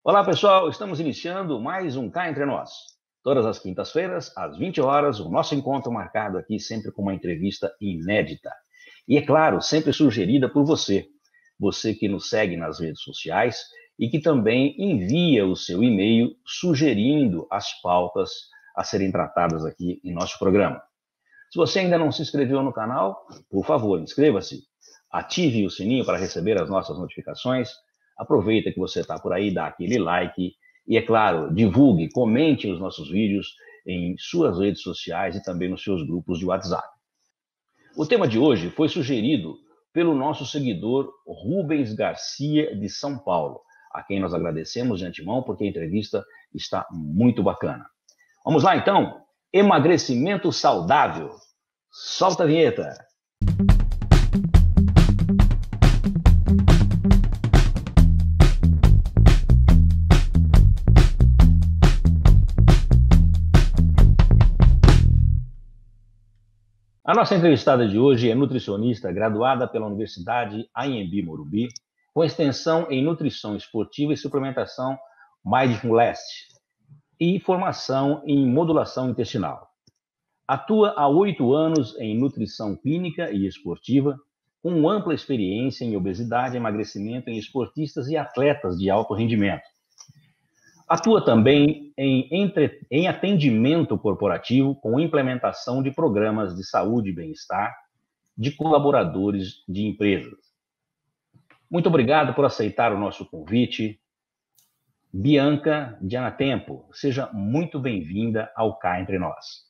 Olá, pessoal. Estamos iniciando mais um Cá Entre Nós. Todas as quintas-feiras, às 20 horas, o nosso encontro marcado aqui sempre com uma entrevista inédita. E, é claro, sempre sugerida por você. Você que nos segue nas redes sociais e que também envia o seu e-mail sugerindo as pautas a serem tratadas aqui em nosso programa. Se você ainda não se inscreveu no canal, por favor, inscreva-se. Ative o sininho para receber as nossas notificações. Aproveita que você está por aí, dá aquele like e, é claro, divulgue, comente os nossos vídeos em suas redes sociais e também nos seus grupos de WhatsApp. O tema de hoje foi sugerido pelo nosso seguidor Rubens Garcia, de São Paulo, a quem nós agradecemos de antemão porque a entrevista está muito bacana. Vamos lá, então? Emagrecimento saudável. Solta a vinheta. A nossa entrevistada de hoje é nutricionista graduada pela Universidade Anhembi Morumbi, com extensão em nutrição esportiva e suplementação Mindfulness e formação em modulação intestinal. Atua há 8 anos em nutrição clínica e esportiva, com ampla experiência em obesidade e emagrecimento em esportistas e atletas de alto rendimento. Atua também em atendimento corporativo com implementação de programas de saúde e bem-estar de colaboradores de empresas. Muito obrigado por aceitar o nosso convite. Bianca Gianatempo, seja muito bem-vinda ao Cá Entre Nós.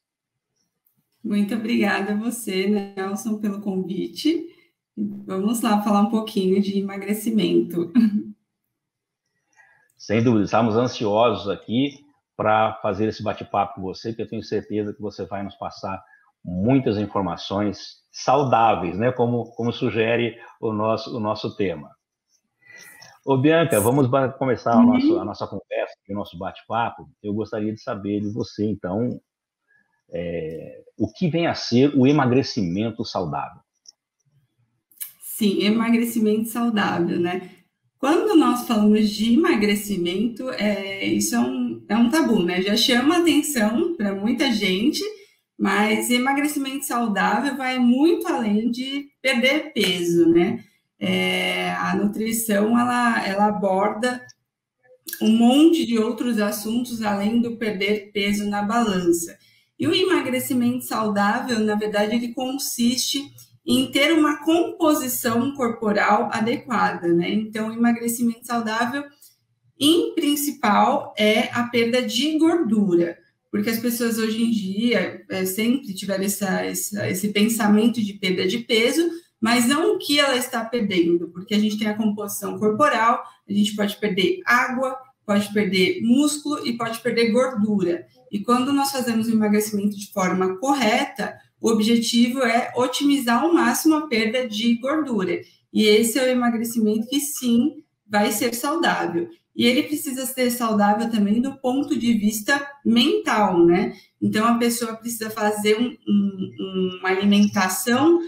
Muito obrigada a você, Nelson, pelo convite. Vamos lá falar um pouquinho de emagrecimento. Sem dúvida, estamos ansiosos aqui para fazer esse bate-papo com você, que eu tenho certeza que você vai nos passar muitas informações saudáveis, né? Como sugere o nosso tema. Ô, Bianca, vamos começar a nossa conversa, o nosso bate-papo. Eu gostaria de saber de você, então, o que vem a ser o emagrecimento saudável? Sim, emagrecimento saudável, né? Quando nós falamos de emagrecimento, isso é um tabu, né? Já chama atenção para muita gente, mas emagrecimento saudável vai muito além de perder peso, né? A nutrição, ela aborda um monte de outros assuntos além do perder peso na balança. E o emagrecimento saudável, na verdade, ele consiste em ter uma composição corporal adequada, né? Então, o emagrecimento saudável, em principal, é a perda de gordura, porque as pessoas hoje em dia sempre tiveram esse pensamento de perda de peso, mas não o que ela está perdendo, porque a gente tem a composição corporal, a gente pode perder água, pode perder músculo e pode perder gordura. E quando nós fazemos o emagrecimento de forma correta, o objetivo é otimizar ao máximo a perda de gordura. E esse é o emagrecimento que, sim, vai ser saudável. E ele precisa ser saudável também do ponto de vista mental, né? Então, a pessoa precisa fazer uma alimentação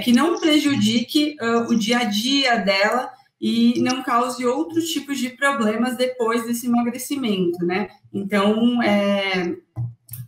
que não prejudique o dia a dia dela e não cause outros tipos de problemas depois desse emagrecimento, né? Então,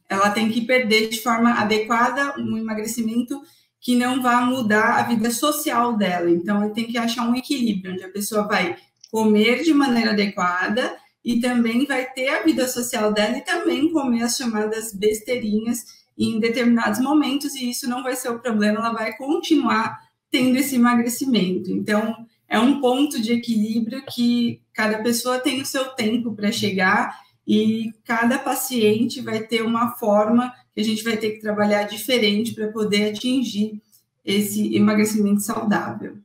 ela tem que perder de forma adequada um emagrecimento que não vá mudar a vida social dela. Então, ela tem que achar um equilíbrio, onde a pessoa vai comer de maneira adequada e também vai ter a vida social dela e também comer as chamadas besteirinhas em determinados momentos, e isso não vai ser o problema, ela vai continuar tendo esse emagrecimento. Então, é um ponto de equilíbrio que cada pessoa tem o seu tempo para chegar e cada paciente vai ter uma forma que a gente vai ter que trabalhar diferente para poder atingir esse emagrecimento saudável.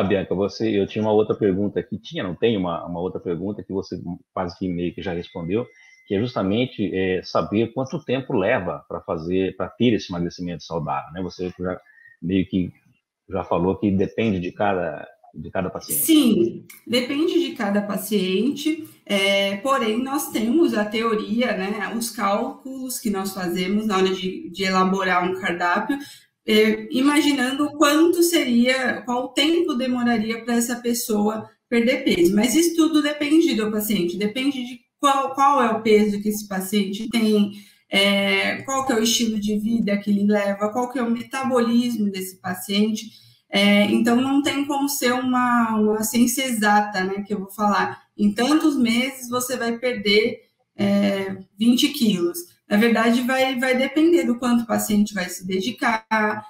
Bianca, eu tinha uma outra pergunta aqui, não tem uma outra pergunta que você quase que meio que já respondeu, que é justamente saber quanto tempo leva para ter esse emagrecimento saudável, né? Você já meio que já falou que depende de cada paciente. Sim, depende de cada paciente, porém nós temos a teoria, né, os cálculos que nós fazemos na hora de elaborar um cardápio, imaginando qual tempo demoraria para essa pessoa perder peso. Mas isso tudo depende do paciente, depende de qual é o peso que esse paciente tem, qual que é o estilo de vida que ele leva, qual que é o metabolismo desse paciente. Então, não tem como ser uma ciência exata, né, que eu vou falar. Em tantos meses, você vai perder 20 quilos. Na verdade, vai depender do quanto o paciente vai se dedicar.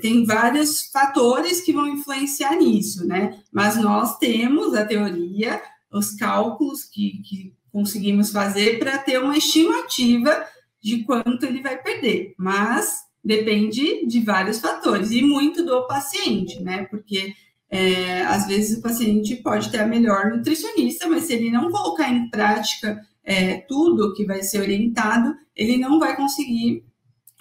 Tem vários fatores que vão influenciar nisso, né? Mas nós temos a teoria, os cálculos que conseguimos fazer para ter uma estimativa de quanto ele vai perder. Mas depende de vários fatores e muito do paciente, né? Porque às vezes o paciente pode ter a melhor nutricionista, mas se ele não colocar em prática tudo que vai ser orientado, ele não vai conseguir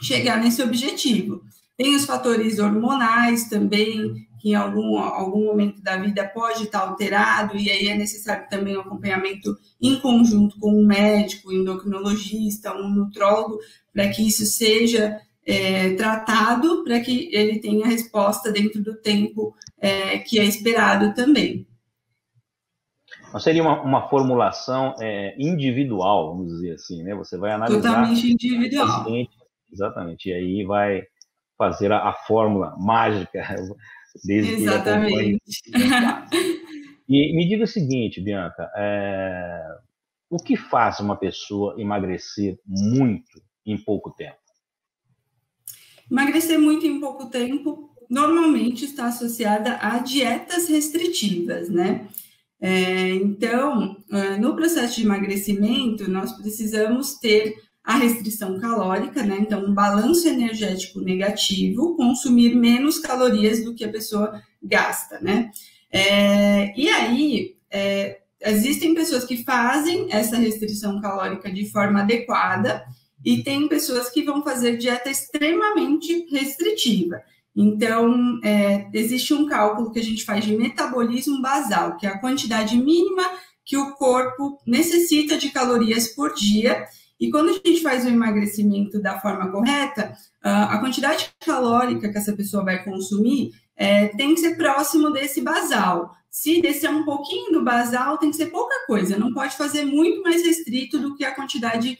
chegar nesse objetivo. Tem os fatores hormonais também, que em algum momento da vida pode estar alterado, e aí é necessário também um acompanhamento em conjunto com um médico, um endocrinologista, um nutrólogo, para que isso seja tratado, para que ele tenha resposta dentro do tempo que é esperado também. Mas seria uma formulação individual, vamos dizer assim, né? Você vai analisar... Totalmente individual. O paciente, exatamente, e aí vai fazer a fórmula mágica, desde que ele acompanhe. E me diga o seguinte, Bianca, o que faz uma pessoa emagrecer muito em pouco tempo? Emagrecer muito em pouco tempo normalmente está associada a dietas restritivas, né? Então, no processo de emagrecimento, nós precisamos ter a restrição calórica, né? Então, um balanço energético negativo, consumir menos calorias do que a pessoa gasta, né? E aí, existem pessoas que fazem essa restrição calórica de forma adequada e tem pessoas que vão fazer dieta extremamente restritiva. Então, existe um cálculo que a gente faz de metabolismo basal, que é a quantidade mínima que o corpo necessita de calorias por dia. E quando a gente faz o emagrecimento da forma correta, a quantidade calórica que essa pessoa vai consumir tem que ser próximo desse basal. Se descer um pouquinho do basal, tem que ser pouca coisa, não pode fazer muito mais restrito do que a quantidade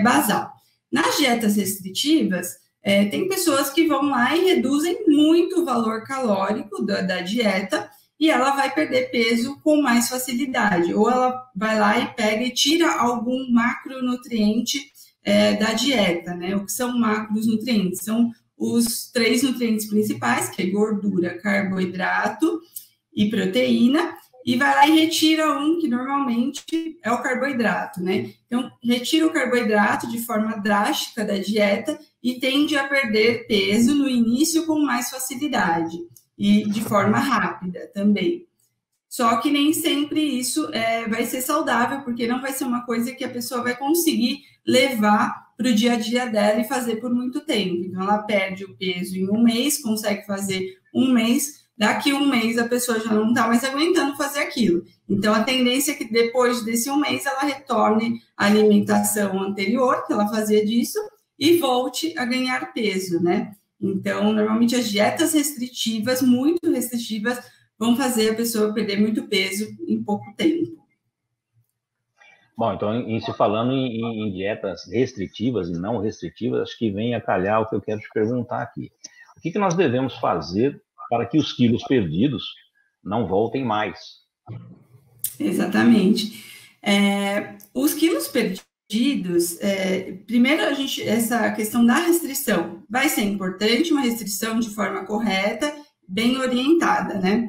basal. Nas dietas restritivas, tem pessoas que vão lá e reduzem muito o valor calórico da dieta e ela vai perder peso com mais facilidade. Ou ela vai lá e pega e tira algum macronutriente da dieta, né? O que são macronutrientes? São os 3 nutrientes principais, que é gordura, carboidrato e proteína, e vai lá e retira um que normalmente é o carboidrato, né? Então, retira o carboidrato de forma drástica da dieta e tende a perder peso no início com mais facilidade e de forma rápida também. Só que nem sempre isso vai ser saudável, porque não vai ser uma coisa que a pessoa vai conseguir levar para o dia a dia dela e fazer por muito tempo. Então, ela perde o peso em um mês, consegue fazer um mês, daqui um mês a pessoa já não está mais aguentando fazer aquilo. Então, a tendência é que depois desse um mês ela retorne à alimentação anterior, que ela fazia disso, e volte a ganhar peso, né? Então, normalmente as dietas restritivas, muito restritivas, vão fazer a pessoa perder muito peso em pouco tempo. Bom, então, em se falando em dietas restritivas e não restritivas, acho que vem a calhar o que eu quero te perguntar aqui. O que nós devemos fazer para que os quilos perdidos não voltem mais? Exatamente. Os quilos perdidos, primeiro essa questão da restrição vai ser importante, uma restrição de forma correta, bem orientada, né?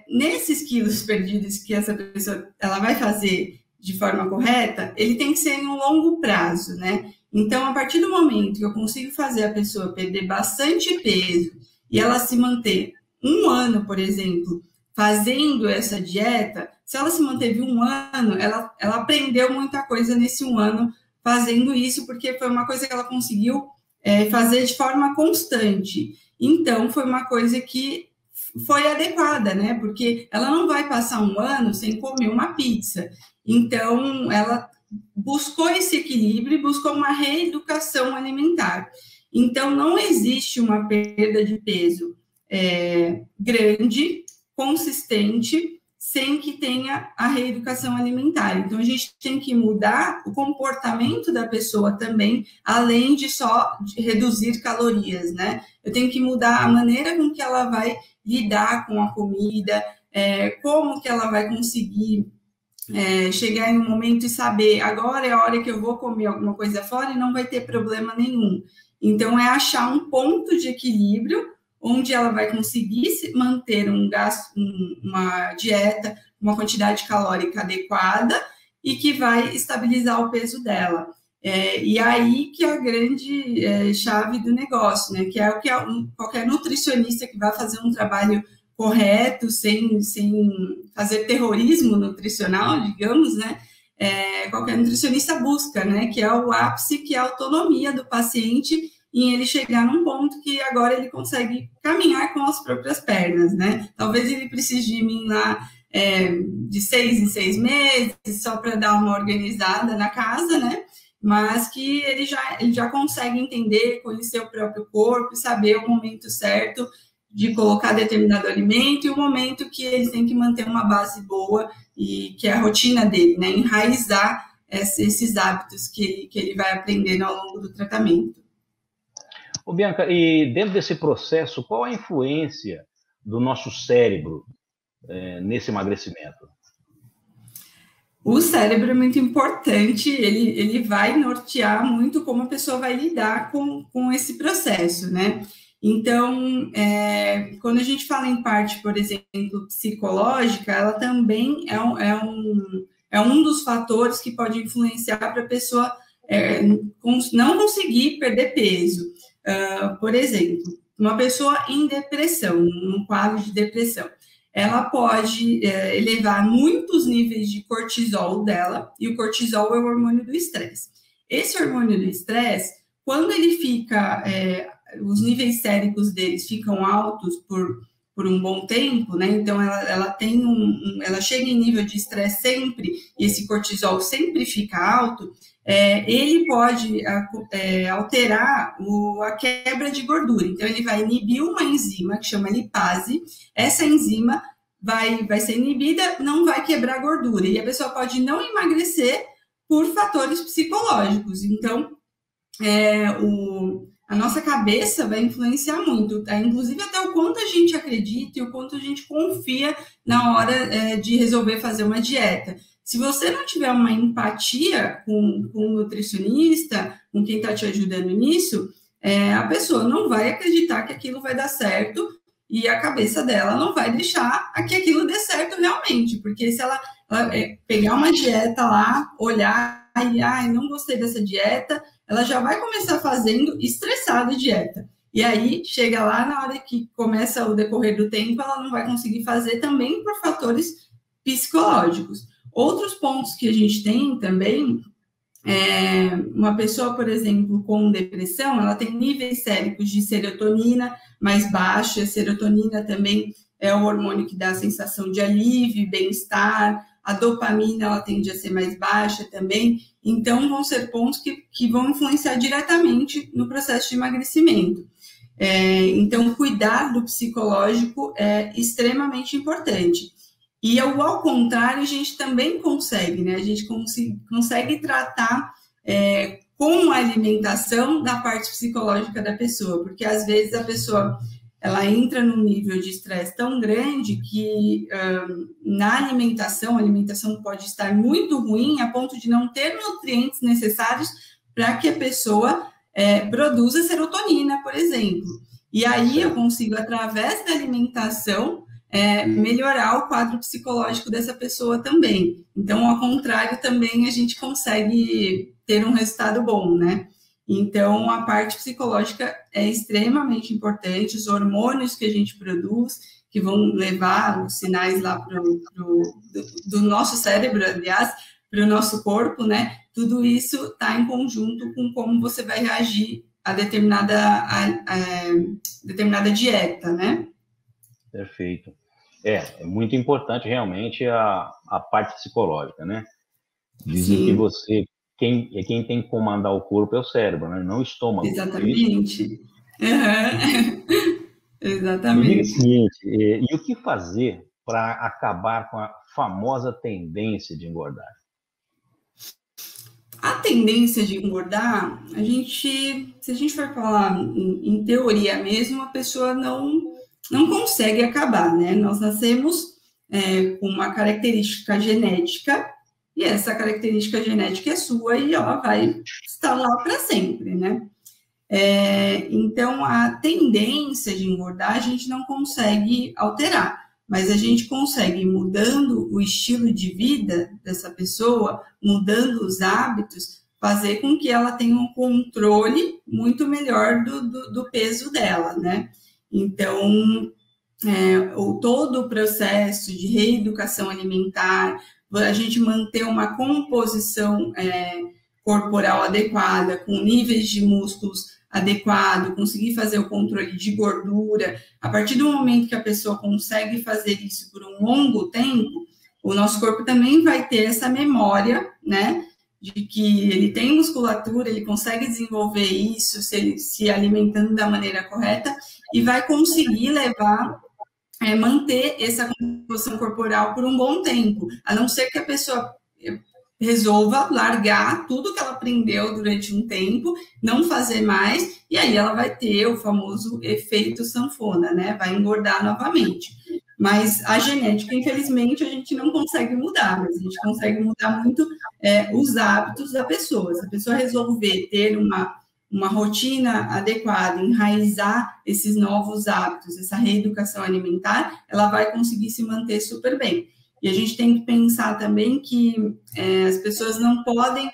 Nesses quilos perdidos que essa pessoa ela vai fazer de forma correta, ele tem que ser em um longo prazo, né? Então, a partir do momento que eu consigo fazer a pessoa perder bastante peso e ela se manter um ano, por exemplo, fazendo essa dieta, se ela se manteve um ano, ela aprendeu muita coisa nesse um ano fazendo isso, porque foi uma coisa que ela conseguiu fazer de forma constante. Então, foi uma coisa que foi adequada, né? Porque ela não vai passar um ano sem comer uma pizza. Então, ela buscou esse equilíbrio e buscou uma reeducação alimentar. Então, não existe uma perda de peso grande, consistente, sem que tenha a reeducação alimentar. Então, a gente tem que mudar o comportamento da pessoa também, além de só reduzir calorias, né? Eu tenho que mudar a maneira com que ela vai lidar com a comida, como que ela vai conseguir chegar em um momento e saber, agora é a hora que eu vou comer alguma coisa fora e não vai ter problema nenhum. Então, é achar um ponto de equilíbrio onde ela vai conseguir manter um gasto, uma dieta, uma quantidade calórica adequada e que vai estabilizar o peso dela. E aí que é a grande chave do negócio, né? Que é o que qualquer nutricionista que vai fazer um trabalho correto, sem fazer terrorismo nutricional, digamos, né? Qualquer nutricionista busca, né? Que é o ápice, que é a autonomia do paciente em ele chegar num ponto que agora ele consegue caminhar com as próprias pernas, né? Talvez ele precise de mim lá de 6 em 6 meses, só para dar uma organizada na casa, né? Mas que ele já consegue entender, conhecer o próprio corpo, saber o momento certo de colocar determinado alimento e o momento que ele tem que manter uma base boa e que é a rotina dele, né? Enraizar esses hábitos que ele vai aprendendo ao longo do tratamento. Ô, Bianca, e dentro desse processo, qual a influência do nosso cérebro nesse emagrecimento? O cérebro é muito importante, ele vai nortear muito como a pessoa vai lidar com esse processo, né? Então, quando a gente fala em parte, por exemplo, psicológica, ela também é um dos fatores que pode influenciar para a pessoa não conseguir perder peso. Por exemplo, uma pessoa em depressão, num quadro de depressão, ela pode elevar muitos níveis de cortisol dela, e o cortisol é o hormônio do estresse. Esse hormônio do estresse, quando ele fica, os níveis séricos deles ficam altos por um bom tempo, né? Então ela chega em nível de estresse sempre, e esse cortisol sempre fica alto. Ele pode alterar a quebra de gordura. Então, ele vai inibir uma enzima que chama lipase. Essa enzima vai ser inibida, não vai quebrar gordura. E a pessoa pode não emagrecer por fatores psicológicos. Então, a nossa cabeça vai influenciar muito, inclusive até o quanto a gente acredita e o quanto a gente confia na hora de resolver fazer uma dieta. Se você não tiver uma empatia com o nutricionista, com quem está te ajudando nisso, a pessoa não vai acreditar que aquilo vai dar certo e a cabeça dela não vai deixar que aquilo dê certo realmente, porque se ela pegar uma dieta lá, olhar e não gostei dessa dieta, ela já vai começar fazendo estressada a dieta. E aí, chega lá, na hora que começa o decorrer do tempo, ela não vai conseguir fazer também por fatores psicológicos. Outros pontos que a gente tem também, uma pessoa, por exemplo, com depressão, ela tem níveis séricos de serotonina mais baixos. A serotonina também é o hormônio que dá a sensação de alívio, bem-estar. A dopamina, ela tende a ser mais baixa também. Então, vão ser pontos que vão influenciar diretamente no processo de emagrecimento. Então, cuidar do psicológico é extremamente importante. E, ao contrário, a gente também consegue, né? A gente consegue tratar com a alimentação da parte psicológica da pessoa, porque às vezes a pessoa ela entra num nível de estresse tão grande que na alimentação, a alimentação pode estar muito ruim a ponto de não ter nutrientes necessários para que a pessoa produza serotonina, por exemplo. E aí eu consigo, através da alimentação, melhorar o quadro psicológico dessa pessoa também. Então, ao contrário, também a gente consegue ter um resultado bom, né? Então, a parte psicológica é extremamente importante, os hormônios que a gente produz, que vão levar os sinais lá do nosso cérebro, aliás, para o nosso corpo, né? Tudo isso está em conjunto com como você vai reagir a determinada dieta, né? Perfeito. É muito importante realmente a parte psicológica, né? Dizem que quem tem que comandar o corpo é o cérebro, né? Não o estômago. Exatamente. Exatamente. Me diga o seguinte, e o que fazer para acabar com a famosa tendência de engordar? A tendência de engordar, se a gente for falar em teoria mesmo, a pessoa não consegue acabar, né? Nós nascemos com uma característica genética, e essa característica genética é sua e ela vai estar lá para sempre, né? Então, a tendência de engordar a gente não consegue alterar, mas a gente consegue, mudando o estilo de vida dessa pessoa, mudando os hábitos, fazer com que ela tenha um controle muito melhor do peso dela, né? Então, todo o processo de reeducação alimentar, a gente manter uma composição corporal adequada, com níveis de músculos adequado, conseguir fazer o controle de gordura. A partir do momento que a pessoa consegue fazer isso por um longo tempo, o nosso corpo também vai ter essa memória, né, de que ele tem musculatura, ele consegue desenvolver isso, se alimentando da maneira correta, e vai conseguir manter essa composição corporal por um bom tempo, a não ser que a pessoa resolva largar tudo que ela aprendeu durante um tempo, não fazer mais, e aí ela vai ter o famoso efeito sanfona, né? Vai engordar novamente. Mas a genética, infelizmente, a gente não consegue mudar, mas a gente consegue mudar muito os hábitos da pessoa. Se a pessoa resolver ter uma rotina adequada, enraizar esses novos hábitos, essa reeducação alimentar, ela vai conseguir se manter super bem. E a gente tem que pensar também que as pessoas não podem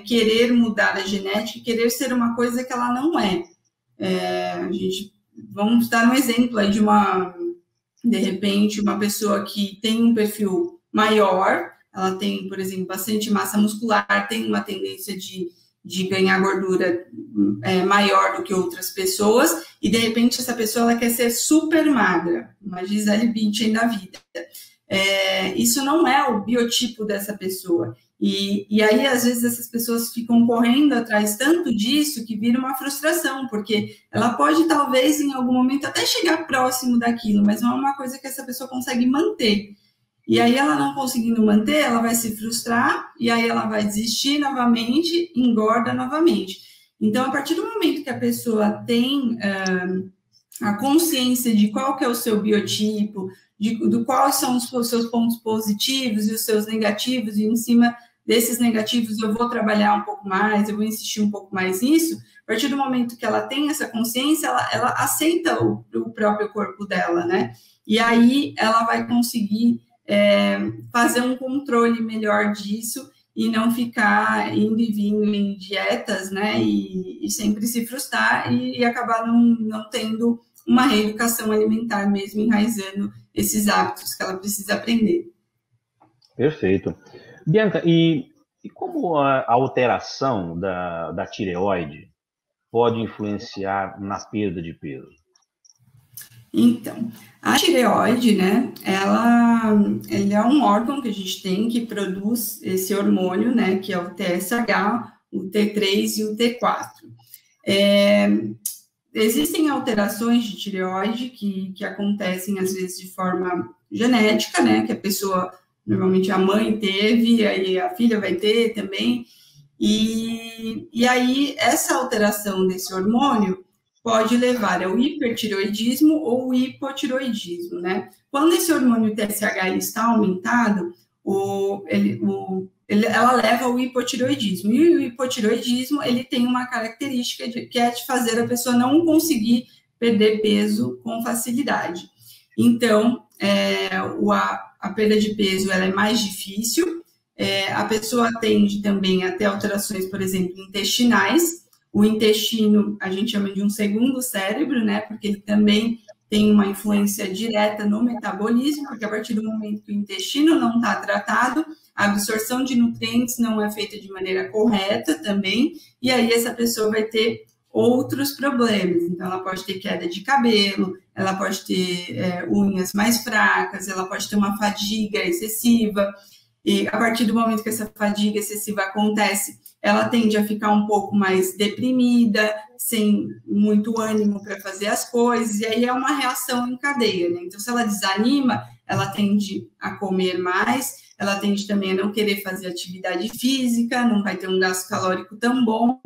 querer mudar a genética, querer ser uma coisa que ela não é. Vamos dar um exemplo aí de repente, uma pessoa que tem um perfil maior, ela tem, por exemplo, bastante massa muscular, tem uma tendência de ganhar gordura maior do que outras pessoas, e de repente essa pessoa ela quer ser super magra, uma Gisele Bündchen da vida. Isso não é o biotipo dessa pessoa. E aí, às vezes, essas pessoas ficam correndo atrás tanto disso que vira uma frustração, porque ela pode, talvez, em algum momento, até chegar próximo daquilo, mas não é uma coisa que essa pessoa consegue manter. E aí, ela não conseguindo manter, ela vai se frustrar, e aí ela vai desistir novamente, engorda novamente. Então, a partir do momento que a pessoa tem a consciência de qual que é o seu biotipo, do quais são os seus pontos positivos e os seus negativos, e em cima desses negativos eu vou trabalhar um pouco mais, eu vou insistir um pouco mais nisso, a partir do momento que ela tem essa consciência, ela aceita o próprio corpo dela, né? E aí ela vai conseguir fazer um controle melhor disso e não ficar indo e vindo em dietas, né? E sempre se frustrar e acabar não tendo uma reeducação alimentar mesmo, enraizando esses hábitos que ela precisa aprender. Perfeito. Bianca, e como a alteração da tireoide pode influenciar na perda de peso? Então, a tireoide, né, ele é um órgão que a gente tem que produz esse hormônio, né, que é o TSH, o T3 e o T4. Existem alterações de tireoide que acontecem, às vezes, de forma genética, né, que a pessoa, normalmente a mãe teve, aí a filha vai ter também, e aí essa alteração desse hormônio pode levar ao hipertireoidismo ou hipotireoidismo, né? Quando esse hormônio TSH está aumentado, ela leva ao hipotireoidismo. E o hipotireoidismo, ele tem uma característica que é de fazer a pessoa não conseguir perder peso com facilidade. Então, a perda de peso ela é mais difícil, a pessoa tende também a ter alterações, por exemplo, intestinais. O intestino, a gente chama de um segundo cérebro, né? Porque ele também tem uma influência direta no metabolismo, porque a partir do momento que o intestino não está tratado, a absorção de nutrientes não é feita de maneira correta também, e aí essa pessoa vai ter outros problemas. Então, ela pode ter queda de cabelo, ela pode ter unhas mais fracas, ela pode ter uma fadiga excessiva, e a partir do momento que essa fadiga excessiva acontece, ela tende a ficar um pouco mais deprimida, sem muito ânimo para fazer as coisas, e aí é uma reação em cadeia, né? Então, se ela desanima, ela tende a comer mais, ela tende também a não querer fazer atividade física, não vai ter um gasto calórico tão bom,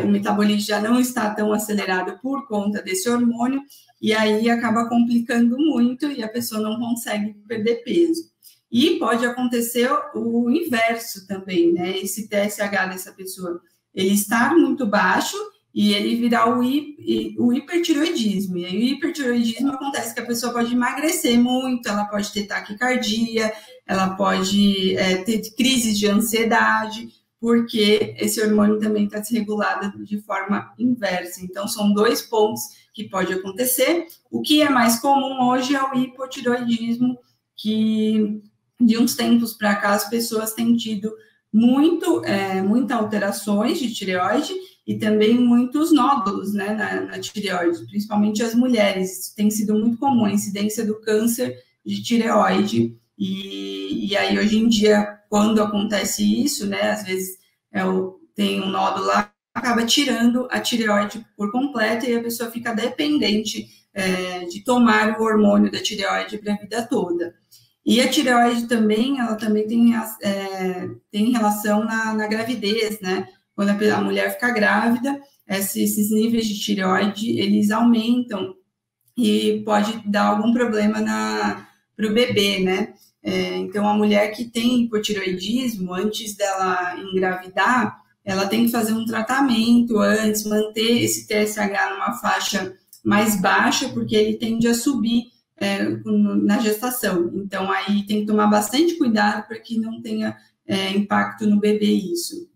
o metabolismo já não está tão acelerado por conta desse hormônio, e aí acaba complicando muito e a pessoa não consegue perder peso. E pode acontecer o inverso também, né? Esse TSH dessa pessoa, ele estar muito baixo e ele virar o hipertiroidismo. E aí, o hipertiroidismo acontece que a pessoa pode emagrecer muito, ela pode ter taquicardia, ela pode ter crises de ansiedade, porque esse hormônio também está desregulado de forma inversa. Então, são 2 pontos que pode acontecer. O que é mais comum hoje é o hipotiroidismo, que de uns tempos para cá as pessoas têm tido muitas alterações de tireoide e também muitos nódulos, né, na tireoide, principalmente as mulheres. Tem sido muito comum a incidência do câncer de tireoide. E aí, hoje em dia, quando acontece isso, né, às vezes tem um nódulo lá, acaba tirando a tireoide por completo e a pessoa fica dependente de tomar o hormônio da tireoide para a vida toda. E a tireoide também, ela também tem relação na gravidez, né? Quando a mulher fica grávida, esses níveis de tireoide, eles aumentam e pode dar algum problema para o bebê, né? Então, a mulher que tem hipotireoidismo, antes dela engravidar, ela tem que fazer um tratamento antes, manter esse TSH numa faixa mais baixa, porque ele tende a subir na gestação. Então, aí tem que tomar bastante cuidado para que não tenha impacto no bebê isso.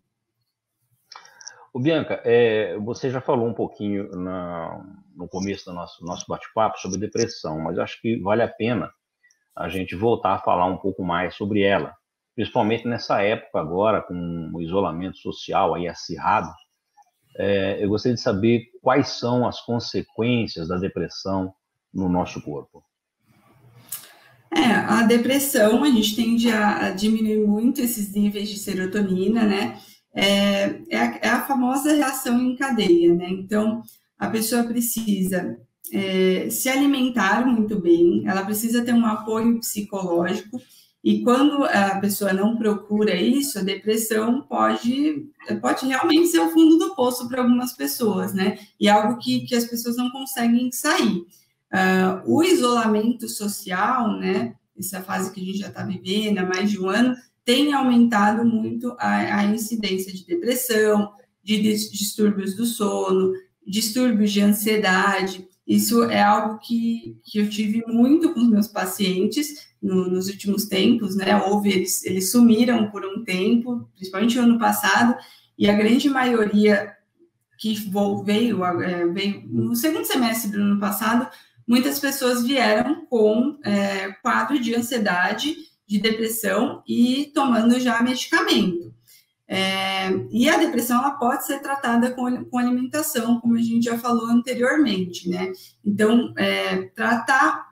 Ô, Bianca, você já falou um pouquinho no começo do nosso bate-papo sobre depressão, mas acho que vale a pena a gente voltar a falar um pouco mais sobre ela, principalmente nessa época agora, com o isolamento social aí acirrado. Eu gostaria de saber quais são as consequências da depressão no nosso corpo. A depressão, a gente tende a diminuir muito esses níveis de serotonina, né? É a famosa reação em cadeia, né? Então, a pessoa precisa se alimentar muito bem, ela precisa ter um apoio psicológico, e quando a pessoa não procura isso, a depressão pode realmente ser o fundo do poço para algumas pessoas, né? E algo que as pessoas não conseguem sair. O isolamento social, né, essa fase que a gente já está vivendo há mais de um ano, tem aumentado muito a incidência de depressão, de distúrbios do sono, distúrbios de ansiedade. Isso é algo que eu tive muito com os meus pacientes nos últimos tempos, né? Eles sumiram por um tempo, principalmente no ano passado, e a grande maioria que veio no segundo semestre do ano passado, muitas pessoas vieram com quadro de ansiedade, de depressão e tomando já medicamento. E a depressão ela pode ser tratada com alimentação, como a gente já falou anteriormente, né? Então, tratar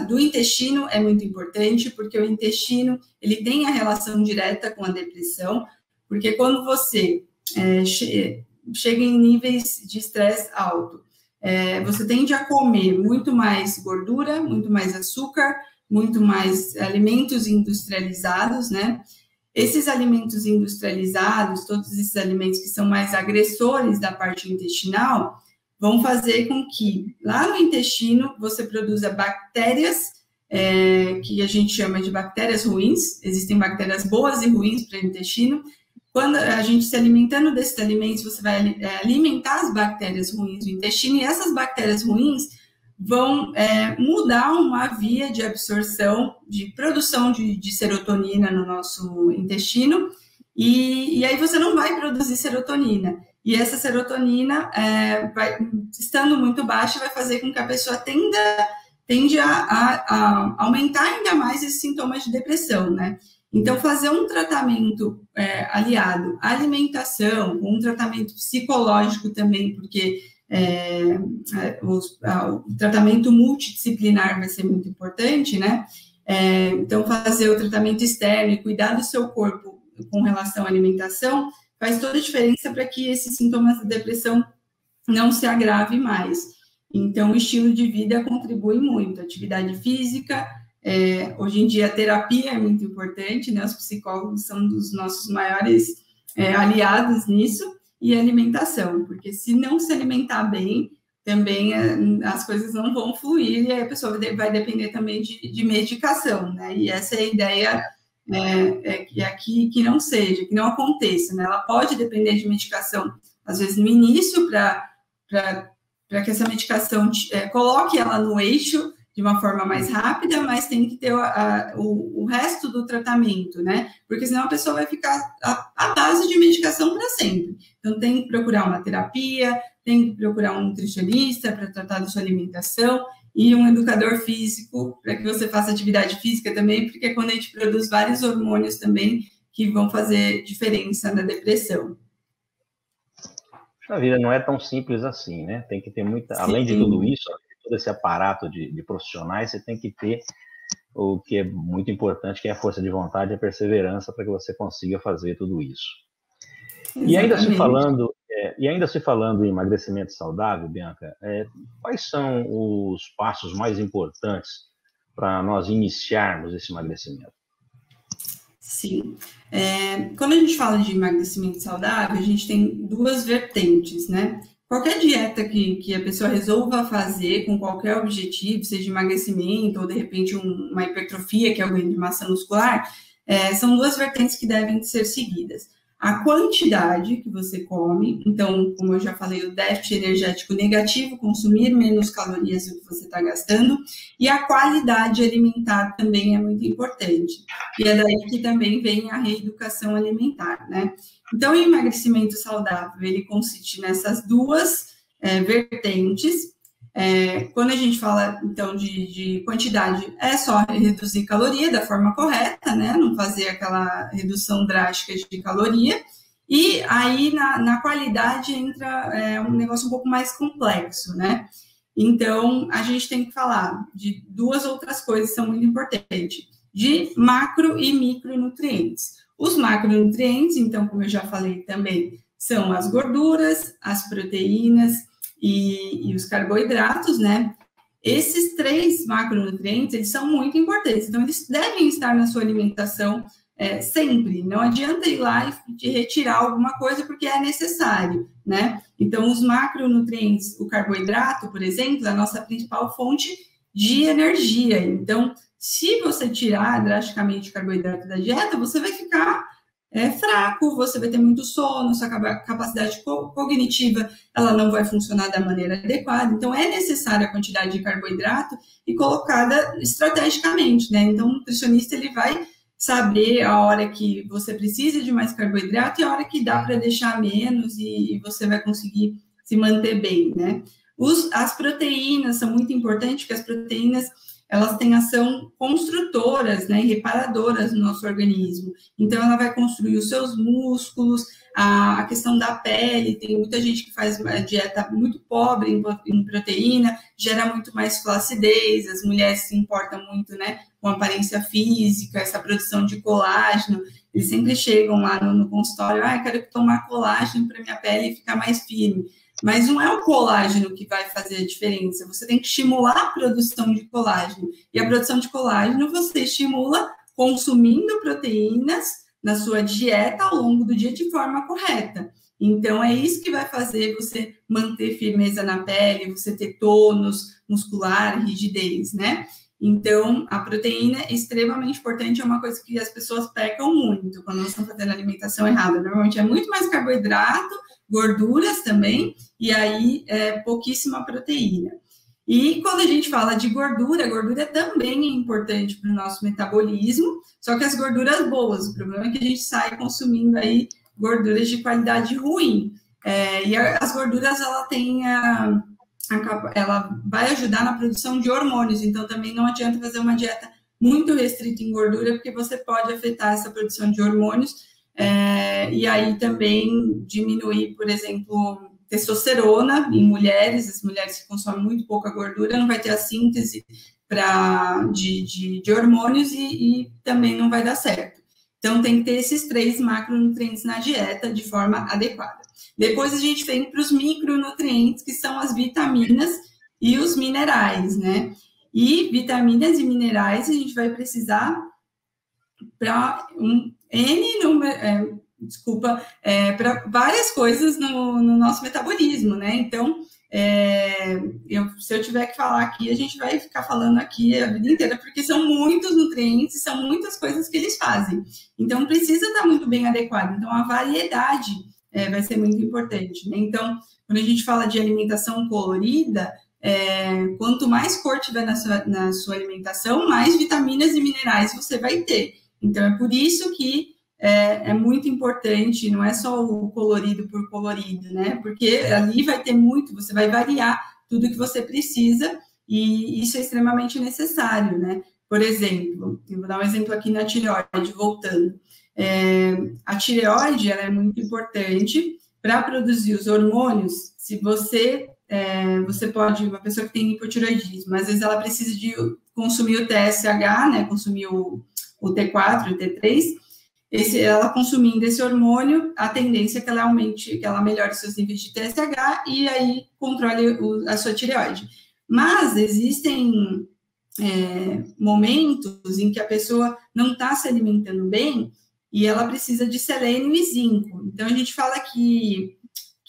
do intestino é muito importante, porque o intestino ele tem a relação direta com a depressão, porque quando você chega em níveis de estresse alto, você tende a comer muito mais gordura, muito mais açúcar, muito mais alimentos industrializados, né? Esses alimentos industrializados, todos esses alimentos que são mais agressores da parte intestinal, vão fazer com que lá no intestino você produza bactérias, que a gente chama de bactérias ruins. Existem bactérias boas e ruins para o intestino. Quando a gente se alimentando desses alimentos, você vai alimentar as bactérias ruins do intestino, e essas bactérias ruins vão mudar uma via de absorção, de produção de serotonina no nosso intestino, e aí você não vai produzir serotonina. E essa serotonina, estando muito baixa, vai fazer com que a pessoa tende a aumentar ainda mais esses sintomas de depressão, né? Então, fazer um tratamento aliado à alimentação, um tratamento psicológico também, porque o tratamento multidisciplinar vai ser muito importante, né? Então, fazer o tratamento externo e cuidar do seu corpo com relação à alimentação faz toda a diferença para que esses sintomas da depressão não se agravem mais. Então, o estilo de vida contribui muito, atividade física, Hoje em dia, a terapia é muito importante, né? Os psicólogos são dos nossos maiores aliados nisso, e a alimentação, porque se não se alimentar bem, também as coisas não vão fluir, e aí a pessoa vai depender também de medicação, né? E essa é a ideia, que não seja, que não aconteça, né? Ela pode depender de medicação, às vezes no início, para que essa medicação coloque ela no eixo de uma forma mais rápida, mas tem que ter o resto do tratamento, né? Porque senão a pessoa vai ficar à base de medicação para sempre. Então, tem que procurar uma terapia, tem que procurar um nutricionista para tratar da sua alimentação e um educador físico para que você faça atividade física também, porque é quando a gente produz vários hormônios também que vão fazer diferença na depressão. A vida não é tão simples assim, né? Tem que ter muita... Além de tudo isso, todo esse aparato de profissionais, você tem que ter o que é muito importante, que é a força de vontade e a perseverança para que você consiga fazer tudo isso. E ainda se falando em emagrecimento saudável, Bianca, quais são os passos mais importantes para nós iniciarmos esse emagrecimento? Sim. Quando a gente fala de emagrecimento saudável, a gente tem duas vertentes, né? Qualquer dieta que a pessoa resolva fazer com qualquer objetivo, seja emagrecimento ou, de repente, uma hipertrofia, que é o ganho de massa muscular, são duas vertentes que devem ser seguidas. A quantidade que você come, então, como eu já falei, o déficit energético negativo, consumir menos calorias do que você está gastando, e a qualidade alimentar também é muito importante. E é daí que também vem a reeducação alimentar, né? Então, o emagrecimento saudável, ele consiste nessas duas vertentes. Quando a gente fala, então, de quantidade, é só reduzir caloria da forma correta, né? Não fazer aquela redução drástica de caloria. E aí, na qualidade, entra um negócio um pouco mais complexo, né? Então, a gente tem que falar de duas outras coisas que são muito importantes, de macro e micronutrientes. Os macronutrientes, então, como eu já falei também, são as gorduras, as proteínas e os carboidratos, né? Esses três macronutrientes, eles são muito importantes, então eles devem estar na sua alimentação sempre. Não adianta ir lá e retirar alguma coisa porque é necessário, né? Então, os macronutrientes, o carboidrato, por exemplo, é a nossa principal fonte de energia. Então, se você tirar drasticamente o carboidrato da dieta, você vai ficar fraco, você vai ter muito sono, sua capacidade cognitiva ela não vai funcionar da maneira adequada. Então, é necessária a quantidade de carboidrato e colocada estrategicamente, né? Então, o nutricionista ele vai saber a hora que você precisa de mais carboidrato e a hora que dá para deixar menos e você vai conseguir se manter bem, né? As proteínas são muito importantes, porque as proteínas elas têm ação construtoras, né, e reparadoras no nosso organismo. Então, ela vai construir os seus músculos, a questão da pele, tem muita gente que faz uma dieta muito pobre em proteína, gera muito mais flacidez, as mulheres se importam muito, né, com a aparência física, essa produção de colágeno, eles sempre chegam lá no consultório, quero tomar colágeno para minha pele ficar mais firme. Mas não é o colágeno que vai fazer a diferença, você tem que estimular a produção de colágeno. E a produção de colágeno você estimula consumindo proteínas na sua dieta ao longo do dia de forma correta. Então, é isso que vai fazer você manter firmeza na pele, você ter tônus muscular, rigidez, né? Então, a proteína é extremamente importante, é uma coisa que as pessoas pecam muito quando elas estão fazendo a alimentação errada. Normalmente é muito mais carboidrato, gorduras também, e aí pouquíssima proteína. E quando a gente fala de gordura, a gordura também é importante para o nosso metabolismo, só que as gorduras boas, o problema é que a gente sai consumindo aí gorduras de qualidade ruim. E as gorduras, ela vai ajudar na produção de hormônios, então também não adianta fazer uma dieta muito restrita em gordura, porque você pode afetar essa produção de hormônios, e aí também diminuir, por exemplo, testosterona em mulheres, as mulheres que consomem muito pouca gordura, não vai ter a síntese de hormônios e também não vai dar certo. Então, tem que ter esses 3 macronutrientes na dieta de forma adequada. Depois, a gente vem para os micronutrientes, que são as vitaminas e os minerais, né? E vitaminas e minerais a gente vai precisar para para várias coisas no nosso metabolismo, né? Então, se eu tiver que falar aqui, a gente vai ficar falando aqui a vida inteira, porque são muitos nutrientes, são muitas coisas que eles fazem. Então, precisa estar muito bem adequado. Então, a variedade vai ser muito importante, né? Então, quando a gente fala de alimentação colorida, quanto mais cor tiver na sua alimentação, mais vitaminas e minerais você vai ter. Então, é por isso que é muito importante, não é só o colorido por colorido, né? Porque ali vai ter muito, você vai variar tudo que você precisa e isso é extremamente necessário, né? Por exemplo, eu vou dar um exemplo aqui na tireoide, voltando. A tireoide, ela é muito importante para produzir os hormônios. Se você pode, uma pessoa que tem hipotireoidismo, às vezes ela precisa de consumir o TSH, né? Consumir o T4, o T3, ela consumindo esse hormônio, a tendência é que ela aumente, que ela melhore seus níveis de TSH e aí controle a sua tireoide. Mas existem momentos em que a pessoa não está se alimentando bem e ela precisa de selênio e zinco. Então, a gente fala que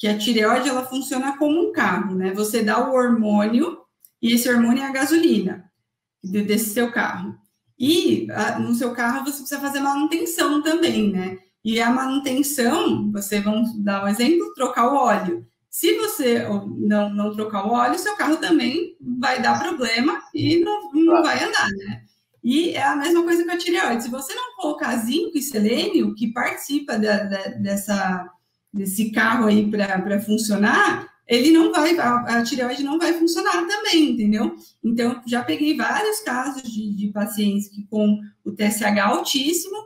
a tireoide, ela funciona como um carro, né? Você dá o hormônio e esse hormônio é a gasolina desse seu carro. E no seu carro você precisa fazer manutenção também, né? E a manutenção, vamos dar um exemplo, trocar o óleo. Se você não trocar o óleo, seu carro também vai dar problema e não vai andar, né? E é a mesma coisa com a tireoide. Se você não colocar zinco e selênio, que participa desse carro aí para funcionar, a tireoide não vai funcionar também, entendeu? Então, já peguei vários casos de pacientes que com o TSH altíssimo,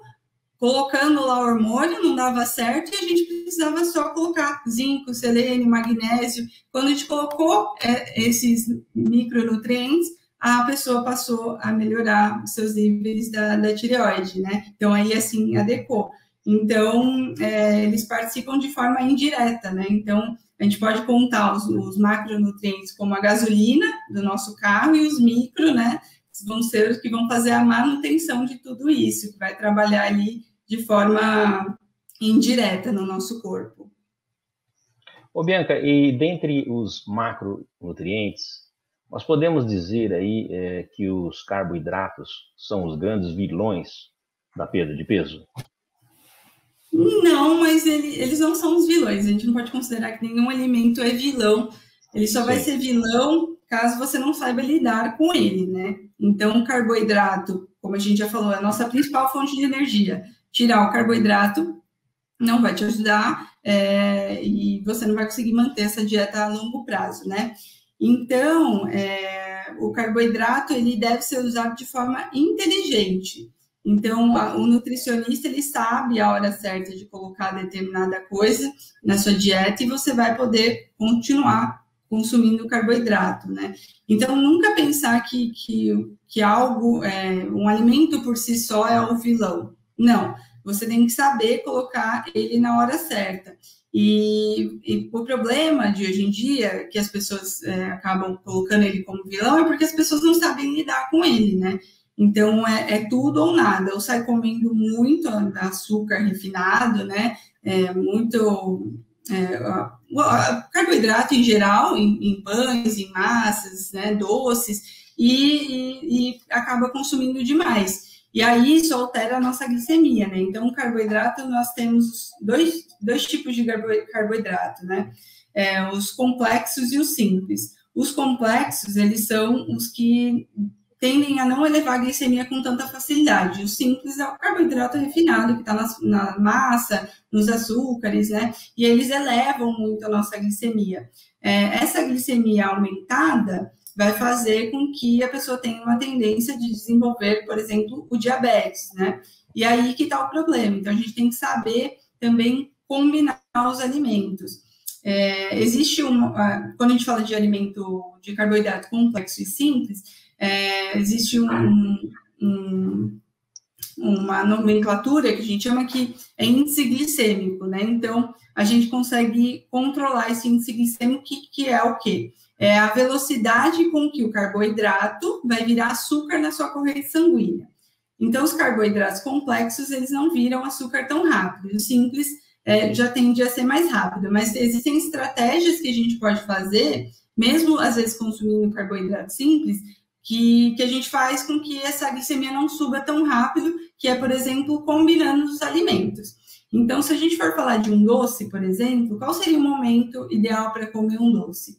colocando lá o hormônio, não dava certo e a gente precisava só colocar zinco, selênio, magnésio. Quando a gente colocou esses micronutrientes, a pessoa passou a melhorar os seus níveis da tireoide, né? Então, aí, assim, adequou. Então, eles participam de forma indireta, né? Então, a gente pode contar os macronutrientes como a gasolina do nosso carro e os micro, né? Vão ser os que vão fazer a manutenção de tudo isso, que vai trabalhar ali de forma indireta no nosso corpo. Ô, Bianca, e dentre os macronutrientes, nós podemos dizer aí que os carboidratos são os grandes vilões da perda de peso? Não, mas eles não são os vilões. A gente não pode considerar que nenhum alimento é vilão. Ele só vai ser vilão caso você não saiba lidar com ele, né? Então, o carboidrato, como a gente já falou, é a nossa principal fonte de energia. Tirar o carboidrato não vai te ajudar e você não vai conseguir manter essa dieta a longo prazo, né? Então, o carboidrato, ele deve ser usado de forma inteligente. Então, o nutricionista, ele sabe a hora certa de colocar determinada coisa na sua dieta e você vai poder continuar consumindo carboidrato, né? Então, nunca pensar que algo, um alimento por si só é o vilão. Não, você tem que saber colocar ele na hora certa. E o problema de hoje em dia, que as pessoas acabam colocando ele como vilão, é porque as pessoas não sabem lidar com ele, né? Então, é tudo ou nada. Ou sai comendo muito açúcar refinado, né? Carboidrato em geral, em pães, em massas, né? Doces, e acaba consumindo demais. E aí isso altera a nossa glicemia, né? Então, o carboidrato, nós temos dois tipos de carboidrato, né? Os complexos e os simples. Os complexos, eles são os que tendem a não elevar a glicemia com tanta facilidade. O simples é o carboidrato refinado, que está na massa, nos açúcares, né? E eles elevam muito a nossa glicemia. Essa glicemia aumentada vai fazer com que a pessoa tenha uma tendência de desenvolver, por exemplo, o diabetes, né? E aí que está o problema. Então, a gente tem que saber também combinar os alimentos. Quando a gente fala de alimento de carboidrato complexo e simples, existe uma nomenclatura que a gente chama que é índice glicêmico, né? Então, a gente consegue controlar esse índice glicêmico, que é o quê? é a velocidade com que o carboidrato vai virar açúcar na sua corrente sanguínea. Então, os carboidratos complexos, eles não viram açúcar tão rápido. O simples já tende a ser mais rápido, mas existem estratégias que a gente pode fazer, mesmo às vezes consumindo carboidrato simples, que a gente faz com que essa glicemia não suba tão rápido, que é, por exemplo, combinando os alimentos. Então, se a gente for falar de um doce, por exemplo, qual seria o momento ideal para comer um doce?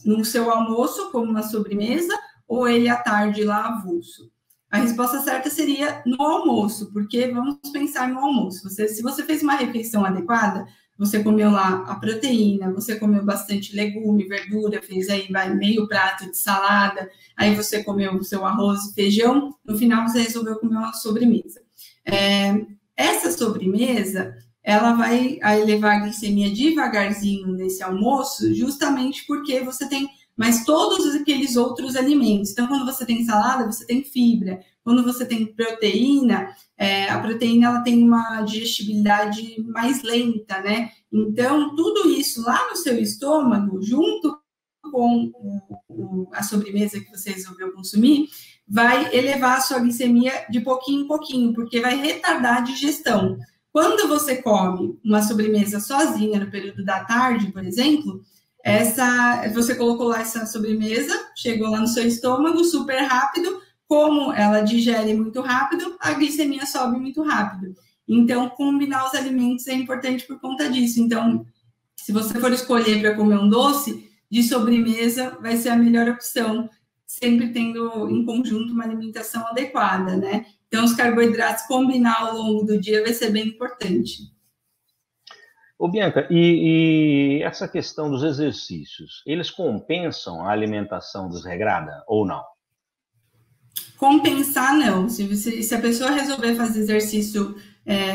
No seu almoço, como uma sobremesa, ou ele à tarde lá avulso? A resposta certa seria no almoço, porque vamos pensar no almoço. Se você fez uma refeição adequada, você comeu lá a proteína, você comeu bastante legume, verdura, fez aí meio prato de salada, aí você comeu o seu arroz e feijão, no final você resolveu comer uma sobremesa. Essa sobremesa, ela vai elevar a glicemia devagarzinho nesse almoço, justamente porque você tem mas todos aqueles outros alimentos. Então, quando você tem salada, você tem fibra. Quando você tem proteína, a proteína ela tem uma digestibilidade mais lenta, né? Então, tudo isso lá no seu estômago, junto com a sobremesa que você resolveu consumir, vai elevar a sua glicemia de pouquinho em pouquinho, porque vai retardar a digestão. Quando você come uma sobremesa sozinha no período da tarde, por exemplo, você colocou lá essa sobremesa, chegou lá no seu estômago super rápido, como ela digere muito rápido, a glicemia sobe muito rápido. Então, combinar os alimentos é importante por conta disso. Então, se você for escolher para comer um doce, de sobremesa vai ser a melhor opção, sempre tendo em conjunto uma alimentação adequada, né? Então, os carboidratos combinar ao longo do dia vai ser bem importante. Ô, Bianca, e essa questão dos exercícios, eles compensam a alimentação desregrada ou não? Compensar, não. Se a pessoa resolver fazer exercício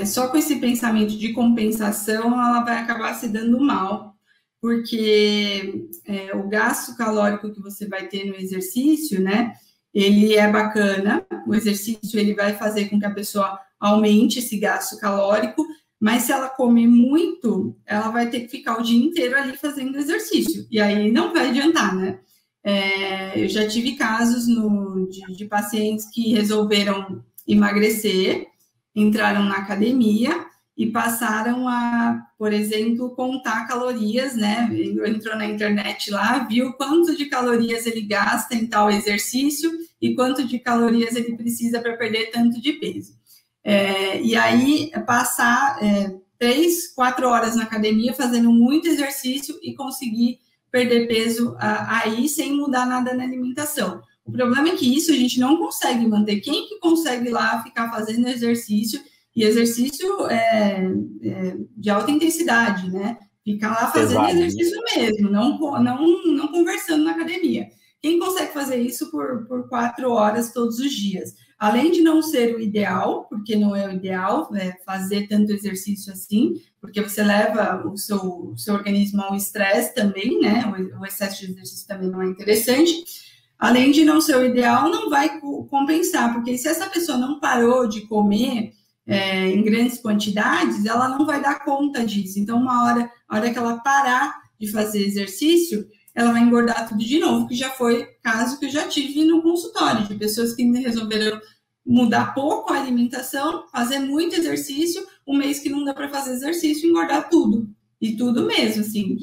só com esse pensamento de compensação, ela vai acabar se dando mal, porque o gasto calórico que você vai ter no exercício, né, ele é bacana, o exercício ele vai fazer com que a pessoa aumente esse gasto calórico, mas se ela comer muito, ela vai ter que ficar o dia inteiro ali fazendo exercício, e aí não vai adiantar, né? Eu já tive casos de pacientes que resolveram emagrecer, entraram na academia e passaram a, por exemplo, contar calorias, né? Entrou na internet lá, viu quanto de calorias ele gasta em tal exercício e quanto de calorias ele precisa para perder tanto de peso. E aí, passar 3, 4 horas na academia fazendo muito exercício e conseguir perder peso aí sem mudar nada na alimentação. O problema é que isso a gente não consegue manter. Quem que consegue lá ficar fazendo exercício, e exercício de alta intensidade, né? Ficar lá fazendo exercício mesmo, não conversando na academia. Quem consegue fazer isso por 4 horas todos os dias? Além de não ser o ideal, porque não é o ideal fazer tanto exercício assim, porque você leva o seu organismo ao estresse também, né? O excesso de exercício também não é interessante. Além de não ser o ideal, não vai compensar, porque se essa pessoa não parou de comer em grandes quantidades, ela não vai dar conta disso. Então, a hora que ela parar de fazer exercício, ela vai engordar tudo de novo, que já foi caso que eu já tive no consultório, de pessoas que resolveram mudar pouco a alimentação, fazer muito exercício, um mês que não dá para fazer exercício, engordar tudo. E tudo mesmo, assim,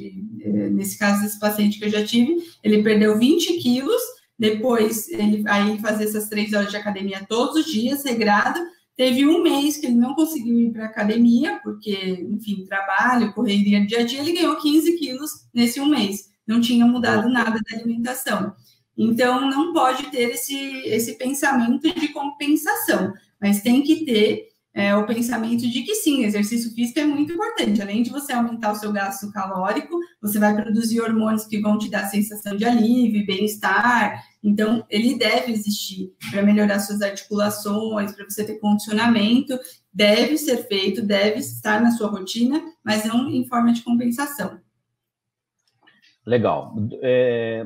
nesse caso desse paciente que eu já tive, ele perdeu 20 quilos, depois ele fazia essas 3 horas de academia todos os dias, regrado. Teve um mês que ele não conseguiu ir para a academia, porque, enfim, trabalho, correria do dia a dia, ele ganhou 15 quilos nesse um mês. Não tinha mudado nada da alimentação. Então, não pode ter esse pensamento de compensação, mas tem que ter o pensamento de que sim, exercício físico é muito importante. Além de você aumentar o seu gasto calórico, você vai produzir hormônios que vão te dar sensação de alívio, bem-estar. Então, ele deve existir para melhorar suas articulações, para você ter condicionamento, deve ser feito, deve estar na sua rotina, mas não em forma de compensação. Legal.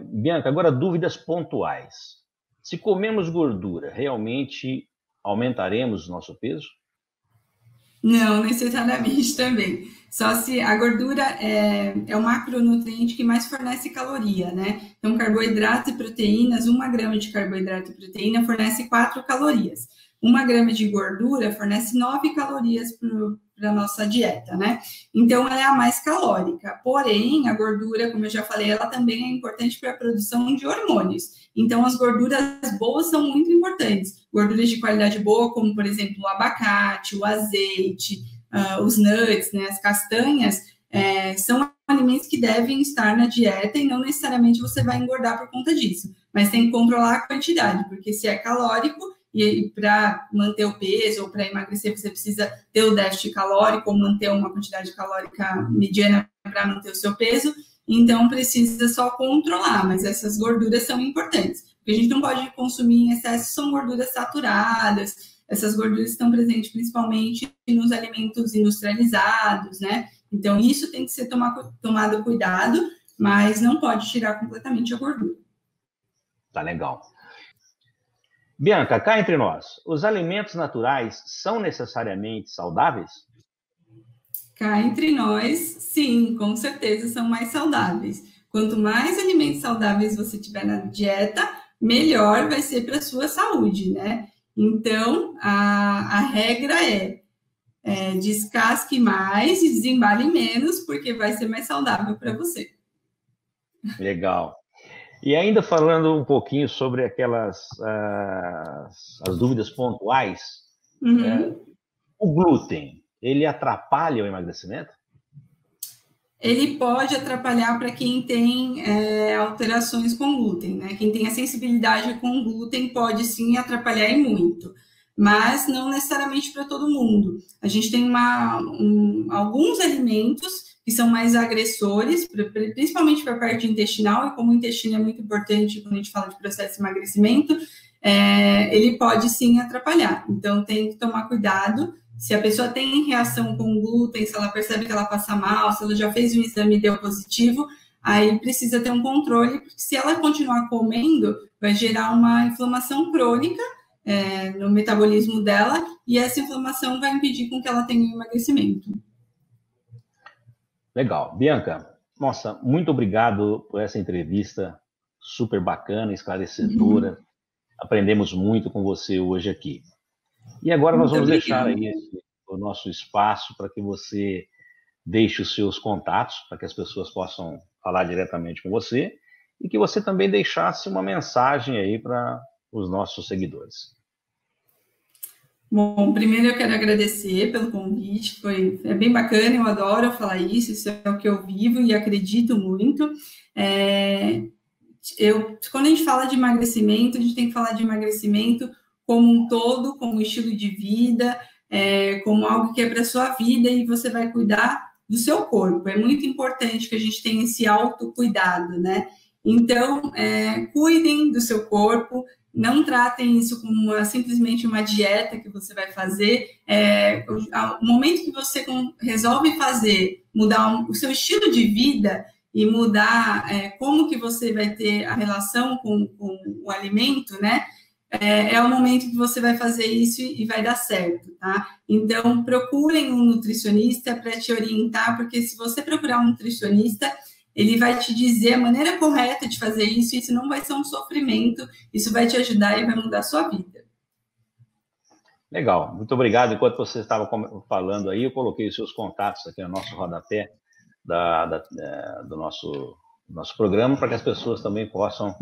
Bianca, agora dúvidas pontuais. Se comemos gordura, realmente aumentaremos o nosso peso? Não necessariamente também. Só se a gordura é o macronutriente que mais fornece caloria, né? Então, carboidratos e proteínas, 1 grama de carboidrato e proteína fornece 4 calorias. 1 grama de gordura fornece 9 calorias para a nossa dieta, né? Então, ela é a mais calórica. Porém, a gordura, como eu já falei, ela também é importante para a produção de hormônios. Então, as gorduras boas são muito importantes. Gorduras de qualidade boa, como, por exemplo, o abacate, o azeite, os nuts, né, as castanhas, são alimentos que devem estar na dieta e não necessariamente você vai engordar por conta disso. Mas tem que controlar a quantidade, porque se é calórico, e para manter o peso ou para emagrecer, você precisa ter o déficit calórico ou manter uma quantidade calórica mediana para manter o seu peso, então precisa só controlar, mas essas gorduras são importantes. O que a gente não pode consumir em excesso são gorduras saturadas, essas gorduras estão presentes principalmente nos alimentos industrializados, né? Então, isso tem que ser tomado cuidado, mas não pode tirar completamente a gordura. Tá legal. Bianca, cá entre nós, os alimentos naturais são necessariamente saudáveis? Cá entre nós, sim, com certeza são mais saudáveis. Quanto mais alimentos saudáveis você tiver na dieta, melhor vai ser para a sua saúde, né? Então, a regra descasque mais e desembale menos, porque vai ser mais saudável para você. Legal. E ainda falando um pouquinho sobre aquelas as dúvidas pontuais, o glúten, ele atrapalha o emagrecimento? Ele pode atrapalhar para quem tem alterações com glúten, né? Quem tem a sensibilidade com glúten pode sim atrapalhar e muito, mas não necessariamente para todo mundo. A gente tem alguns alimentos que são mais agressores, principalmente para a parte intestinal, e como o intestino é muito importante quando a gente fala de processo de emagrecimento, ele pode sim atrapalhar. Então tem que tomar cuidado. Se a pessoa tem reação com glúten, se ela percebe que ela passa mal, se ela já fez um exame e deu positivo, aí precisa ter um controle, porque se ela continuar comendo, vai gerar uma inflamação crônica no metabolismo dela, e essa inflamação vai impedir com que ela tenha um emagrecimento. Legal. Bianca, nossa, muito obrigado por essa entrevista super bacana, esclarecedora. Aprendemos muito com você hoje aqui. E agora nós vamos deixar aí o nosso espaço para que você deixe os seus contatos, para que as pessoas possam falar diretamente com você, e que você também deixasse uma mensagem aí para os nossos seguidores. Bom, primeiro eu quero agradecer pelo convite, é bem bacana, eu adoro falar isso é o que eu vivo e acredito muito. Quando a gente fala de emagrecimento, a gente tem que falar de emagrecimento como um todo, como um estilo de vida, como algo que é para a sua vida e você vai cuidar do seu corpo. É muito importante que a gente tenha esse autocuidado, né? Então, cuidem do seu corpo, não tratem isso como simplesmente uma dieta que você vai fazer. O momento que você resolve mudar o seu estilo de vida e mudar como que você vai ter a relação com o alimento, né? É o momento que você vai fazer isso e vai dar certo, tá? Então, procurem um nutricionista para te orientar, porque se você procurar um nutricionista, ele vai te dizer a maneira correta de fazer isso, e isso não vai ser um sofrimento, isso vai te ajudar e vai mudar a sua vida. Legal, muito obrigado. Enquanto você estava falando aí, eu coloquei os seus contatos aqui no nosso rodapé do nosso programa, para que as pessoas também possam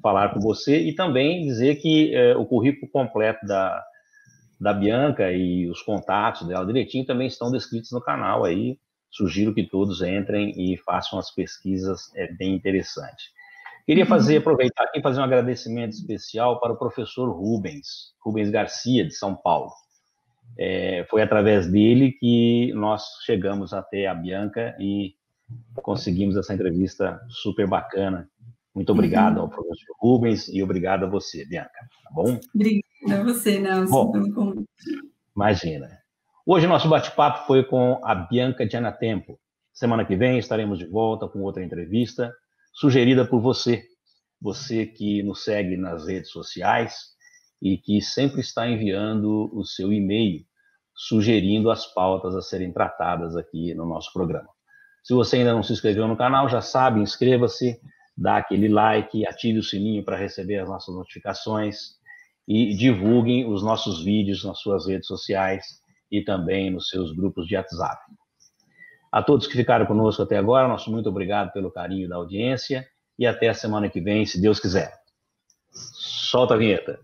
falar com você e também dizer que o currículo completo da Bianca e os contatos dela direitinho também estão descritos no canal aí. Sugiro que todos entrem e façam as pesquisas, é bem interessante. Queria aproveitar aqui e fazer um agradecimento especial para o professor Rubens Garcia, de São Paulo. Foi através dele que nós chegamos até a Bianca e conseguimos essa entrevista super bacana. Muito obrigado ao professor Rubens e obrigado a você, Bianca, tá bom? Obrigada a você, Nelson, pelo convite. Imagina. Hoje nosso bate-papo foi com a Bianca Giannatempo. Semana que vem estaremos de volta com outra entrevista sugerida por você que nos segue nas redes sociais e que sempre está enviando o seu e-mail sugerindo as pautas a serem tratadas aqui no nosso programa. Se você ainda não se inscreveu no canal, já sabe, inscreva-se, dá aquele like, ative o sininho para receber as nossas notificações e divulguem os nossos vídeos nas suas redes sociais e também nos seus grupos de WhatsApp. A todos que ficaram conosco até agora, nosso muito obrigado pelo carinho da audiência e até a semana que vem, se Deus quiser. Solta a vinheta.